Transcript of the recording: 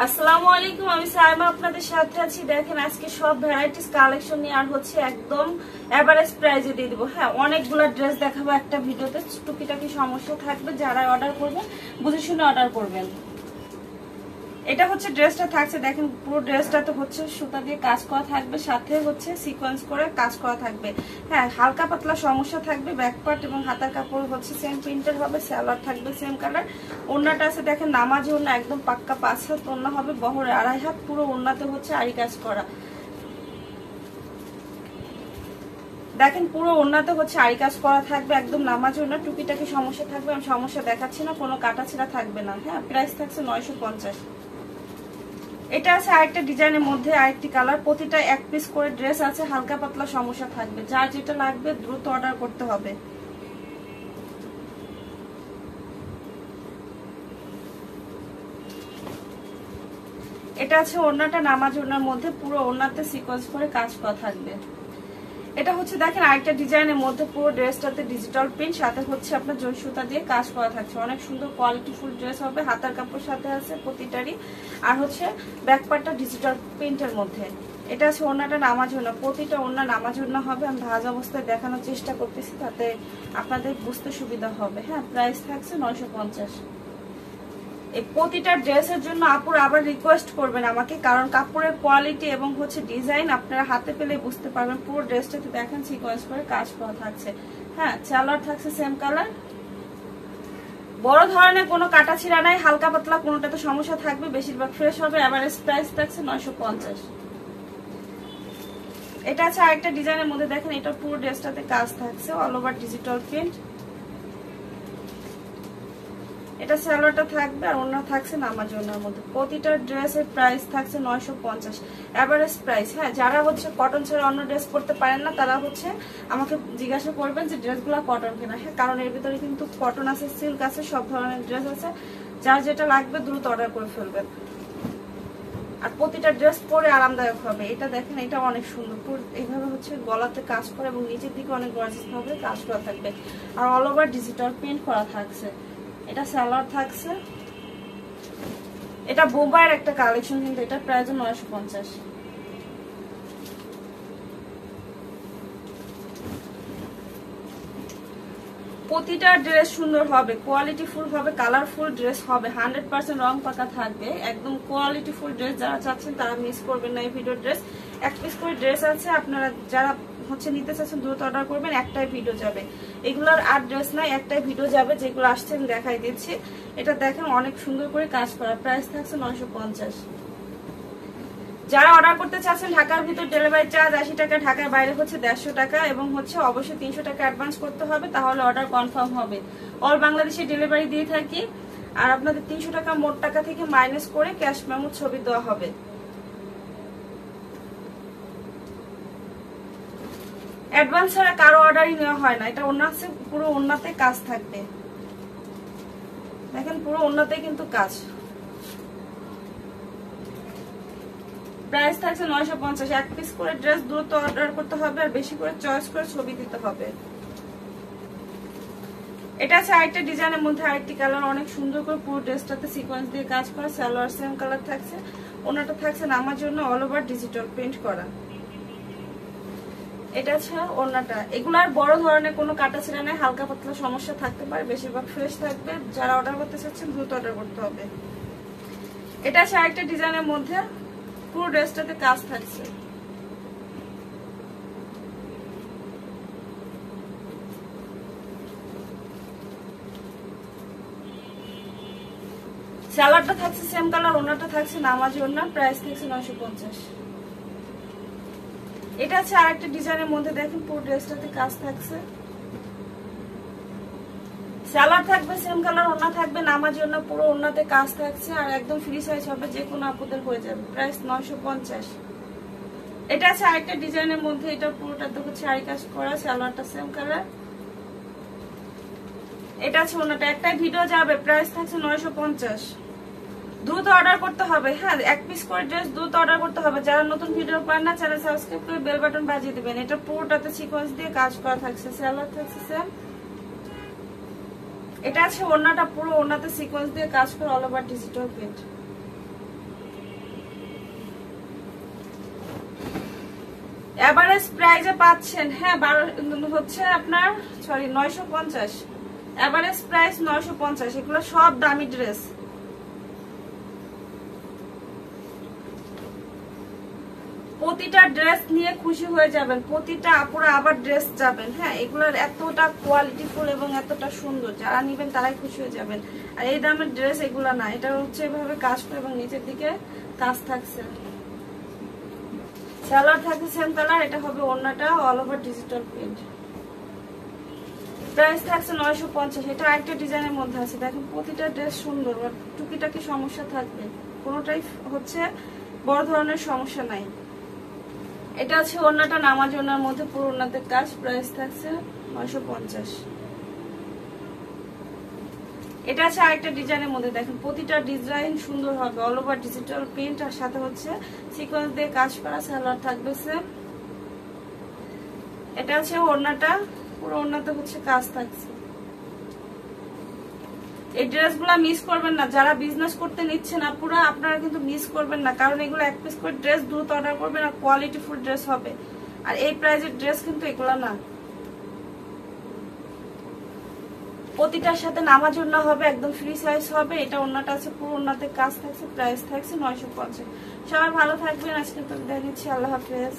আসসালামু আলাইকুম, আমি সাইমা আপনাদের সাথে আছি। দেখেন আজকে সব ভ্যারাইটিস কালেকশন নিয়ে আর হচ্ছে একদম এভারেজ প্রাইসে দিয়ে দিব। হ্যাঁ, অনেকগুলো ড্রেস দেখাবো একটা ভিডিওতে, টুকিটাকি সমস্যা থাকবে, যারা অর্ডার করবেন বুঝে শুনে অর্ডার করবেন। এটা হচ্ছে ড্রেসটা থাকছে, দেখেন পুরো ড্রেসটাতে হচ্ছে সুতা দিয়ে কাজ করা থাকবে, সাথে হচ্ছে সিকোয়েন্স করে কাজ করা থাকবে। হ্যাঁ, হালকা পাতলা সমস্যা থাকবে। ব্যাক পার্ট এবং হাতার কাপড় হচ্ছে সেম প্রিন্টের হবে, সালোয়ার থাকবে সেম কালার। ওড়নাটা আছে দেখেন নামাজি ওড়না, একদম পাক্কা 5 হাত ওড়না হবে, বহরে 2.5 হাত। পুরো ওড়নাতে হচ্ছে আড়ি কাজ করা। দেখেন পুরো ওড়নাতে হচ্ছে আড়ি কাজ করা থাকবে, একদম নামাজি ওড়না। টুকিটাকি সমস্যা থাকবে, আমি সমস্যা দেখাচ্ছি না, কোনো কাটা ছেঁড়া থাকবে না। হ্যাঁ, প্রাইস থাকছে 950। এটা আছে আরেকটা ডিজাইনের মধ্যে আরেকটি কালার, প্রতিটা এক পিস করে ড্রেস আছে, হালকা পাতলা সমস্যা থাকবে। যার যেটা লাগবে দ্রুত অর্ডার করতে হবে। এটা আছে ওড়নাটা নামাজ ওড়নার মধ্যে, পুরো ওড়নাতে সিকোয়েন্স করে কাজ করা থাকবে। এটা হচ্ছে দেখেন আরেকটা ডিজাইনের মধ্যে, পুরো ড্রেসটাতে ডিজিটাল প্রিন্ট, সাথে হচ্ছে আপনার জরি সুতা দিয়ে কাজ করা থাকছে। অনেক সুন্দর কোয়ালিটিফুল ড্রেস হবে, হাতার কাপড় সাথে আছে প্রতিটারই। আর হচ্ছে ব্যাক পার্টটা ডিজিটাল প্রিন্টের মধ্যে। এটা আছে ওড়নাটা নামাজ ওড়না, প্রতিটা ওড়না নামাজ ওড়না হবে। আমি ভাজ অবস্থায় দেখানোর চেষ্টা করতেছি, তাতে আপনাদের বুঝতে সুবিধা হবে। হ্যাঁ, প্রাইস থাকছে 950। এই প্রতিটা ড্রেসের জন্য আপুর আবার রিকোয়েস্ট করবেন আমাকে, কারণ কাপড়ের কোয়ালিটি এবং হচ্ছে ডিজাইন আপনারা হাতে পেলে বুঝতে পারবেন। পুরো ড্রেসটাতে দেখেন সিকোয়েন্স করে কাজ করা থাকছে। হ্যাঁ, সালোয়ার থাকছে সেম কালার। বড় ধরনের কোনো কাটা ছিঁড়া নাই, হালকা পাতলা কোনোটাতে সমস্যা থাকবে, বেশিরভাগ ফ্রেশ হবে। এভারেজ প্রাইস থাকছে 950। এটা আছে আরেকটা ডিজাইনের মধ্যে, দেখেন এটা পুরো ড্রেসটাতে কাজ থাকছে, অল ওভার ডিজিটাল প্রিন্ট। এটা সালোয়ারটা থাকবে আর ওড়না থাকছে নামাজ ওড়নার মধ্যে। প্রতিটা ড্রেসের প্রাইস থাকছে 950 এভারেজ প্রাইস। হ্যাঁ, যারা হচ্ছে কটন ছাড়া অন্য ড্রেস পরতে পারেন না, তারা হচ্ছে আমাকে জিজ্ঞাসা করবেন যে ড্রেসগুলো কটন কিনা। হ্যাঁ, কারণ এর ভিতরে কিন্তু কটন আছে, সিল্ক আছে, সব ধরনের ড্রেস আছে। যার যেটা লাগবে দ্রুত অর্ডার করে ফেলবেন। আর প্রতিটা ড্রেস পরে আরামদায়ক হবে। এটা দেখেন, এটা অনেক সুন্দর, পুরো এইভাবে হচ্ছে গলাতে কাজ করা এবং নিচের দিকে অনেক গর্জিয়াস ভাবে কাজ করা থাকবে। আর অল ওভার ডিজিটাল প্রিন্ট করা থাকছে। এটা সালোয়ার থাকছে। এটা বোম্বাইয়ের একটা কালেকশন, কিন্তু এটা প্রাইস 950। প্রতিটা ড্রেস সুন্দর হবে, কোয়ালিটি ফুল হবে, কালারফুল ড্রেস হবে, 100% রং পাকা থাকবে। একদম কোয়ালিটি ফুল ড্রেস যারা চাচ্ছেন তারা মিস করবেন না এই ভিডিও ড্রেস। এক পিস করে ড্রেস আছে, আপনারা যারা হচ্ছে নিতে চাচ্ছেন দ্রুত অর্ডার করবেন, একটাই ভিডিও যাবে। এগুলোর আর ড্রেস নাই, একটাই ভিডিও যাবে। যেগুলো আসছে আমি দেখাই দিচ্ছি। এটা দেখেন অনেক সুন্দর করে কাজ করা, প্রাইস থাকছে 950। যারা অর্ডার করতে চাচ্ছেন ঢাকার ভিতর ডেলিভারি চার্জ 80 টাকা, ঢাকার বাইরে হচ্ছে 150 টাকা, এবং হচ্ছে অবশ্যই 300 টাকা অ্যাডভান্স করতে হবে, তাহলে অর্ডার কনফার্ম হবে। অল বাংলাদেশে ডেলিভারি দিয়ে থাকি। আর আপনাদের 300 টাকা মোট টাকা থেকে মাইনাস করে ক্যাশ মেমো ছবি দেওয়া হবে। অ্যাডভান্স ছাড়া কারো অর্ডারই নেওয়া হয় না। এটা ওড়নাতে, পুরো ওড়নাতে কাজ থাকবে, দেখেন পুরো ওড়নাতে কিন্তু কাজ। প্রাইস থাকছে 950। এক পিস করে ড্রেস দ্রুত অর্ডার করতে হবে, আর বেশি করে চয়েস করে ছবি দিতে হবে। এটা আছে আরেকটা ডিজাইনের মধ্যে আরেকটি কালার, অনেক সুন্দর করে পুরো ড্রেসটাতে সিকোয়েন্স দিয়ে কাজ করা, সালোয়ার সেম কালার থাকছে, ওনাটা থাকছে নামার জন্য অল ওভার ডিজিটাল প্রিন্ট করা। এটা আছে ওড়নাটা। এগুলার বড় ধরনের কোনো কাটা ছেঁড়া নেই, হালকা পাতলা সমস্যা থাকতে পারে, বেশিরভাগ ফ্রেশ থাকবে। যারা অর্ডার করতে চাচ্ছেন দ্রুত অর্ডার করতে হবে। এটা আছে আরেকটা ডিজাইনের মধ্যে, পুরো ড্রেসটাতে কাজ থাকছে। সালোয়ারটা থাকছে সেম কালার, ওড়নাটা থাকছে নামাজি ওড়না, প্রাইস থাকছে 950। এটা আছে আরেকটা ডিজাইনের মধ্যে, দেখেন পুরো ড্রেসটাতে কাজ থাকছে। সালোয়ার থাকবে সেম কালার, ওড়না থাকবে নামাজি ওড়না, পুরো ওড়নাতে কাজ থাকছে। আর একদম ফ্রি সাইজ হবে, যে কোনো আপুদের হয়ে যাবে। প্রাইস 950। এটা আছে আরেকটা ডিজাইনের মধ্যে, এটা পুরোটাতে হচ্ছে আড়ি কাজ করা, সালোয়ারটা সেম কালার। এটা আছে ওড়নাটা, একটাই ভিডিও যাবে, প্রাইস থাকছে 950। দ্রুত অর্ডার করতে হবে। হ্যাঁ, এক পিস করে ড্রেস দ্রুত অর্ডার করতে হবে। যারা নতুন ভিডিও পান না, চ্যানেল সাবস্ক্রাইব করে বেল বাটন বাজিয়ে দিবেন। এটা পুরোটাতে সিকোয়েন্স দিয়ে কাজ করা থাকছে, সালোয়ার থাকছে সেম। এটা আছে ওড়নাটা, পুরো ওড়নাতে সিকোয়েন্স দিয়ে কাজ করে all over digital print. Average প্রাইজে পাচ্ছেন, হ্যাঁ হচ্ছে আপনার সরি 950, এভারেজ প্রাইস 950। এগুলো সব দামি ড্রেস। প্রতিটা ড্রেস নিয়ে খুশি হয়ে যাবেন, প্রতিটা আপুরা আবার ড্রেস যাবেন। হ্যাঁ, এগুলোর এতটা কোয়ালিটিফুল এবং এতটা সুন্দর, যারা নিবেন তারাই খুশি হয়ে যাবেন। আর এই দামের ড্রেস এগুলো না, এটা হচ্ছে এভাবে কাজ করে এবং নিচের দিকে কাজ থাকছে, সালোয়ার থাকছে সেম কালার। এটা হবে ওড়নাটা all over digital print. Price থাকছে 950। এটা আরেকটা ডিজাইনের মধ্যে আছে, দেখেন প্রতিটা ড্রেস সুন্দর, টুকিটাকি সমস্যা থাকবে, কোনোটাই হচ্ছে বড় ধরনের সমস্যা নাই। এটা আছে ওড়নাটা নামাজ ওড়নার মধ্যে, পুরো ওড়নাতে কাজ। প্রাইস থাকছে 950। এটা আছে আরেকটা ডিজাইনের মধ্যে, দেখেন প্রতিটা ডিজাইন সুন্দর হবে, অল ওভার ডিজিটাল প্রিন্ট, আর সাথে হচ্ছে সিকোয়েন্স দিয়ে কাজ করা, সালোয়ার থাকবে সেম। এটা আছে ওড়নাটা, পুরো ওড়নাতে হচ্ছে কাজ থাকছে। এই ড্রেসগুলো মিস করবেন না, যারা বিজনেস করতে নিচ্ছেন আপুরা, আপনারা কিন্তু মিস করবেন না, কারণ এগুলো এক পিস করে ড্রেস দ্রুত অর্ডার করবেন আর কোয়ালিটিফুল ড্রেস হবে। আর এই প্রাইজের ড্রেস কিন্তু এগুলো না, প্রতিটার সাথে নামাজ ওড়না হবে, একদম ফ্রি সাইজ হবে। এটা ওড়নাটা আছে, পুরো ওড়নাতে কাজ থাকছে। প্রাইস থাকছে 950। সবাই ভালো থাকবেন, আজকে তো বিদায় নিচ্ছি, আল্লাহ হাফেজ।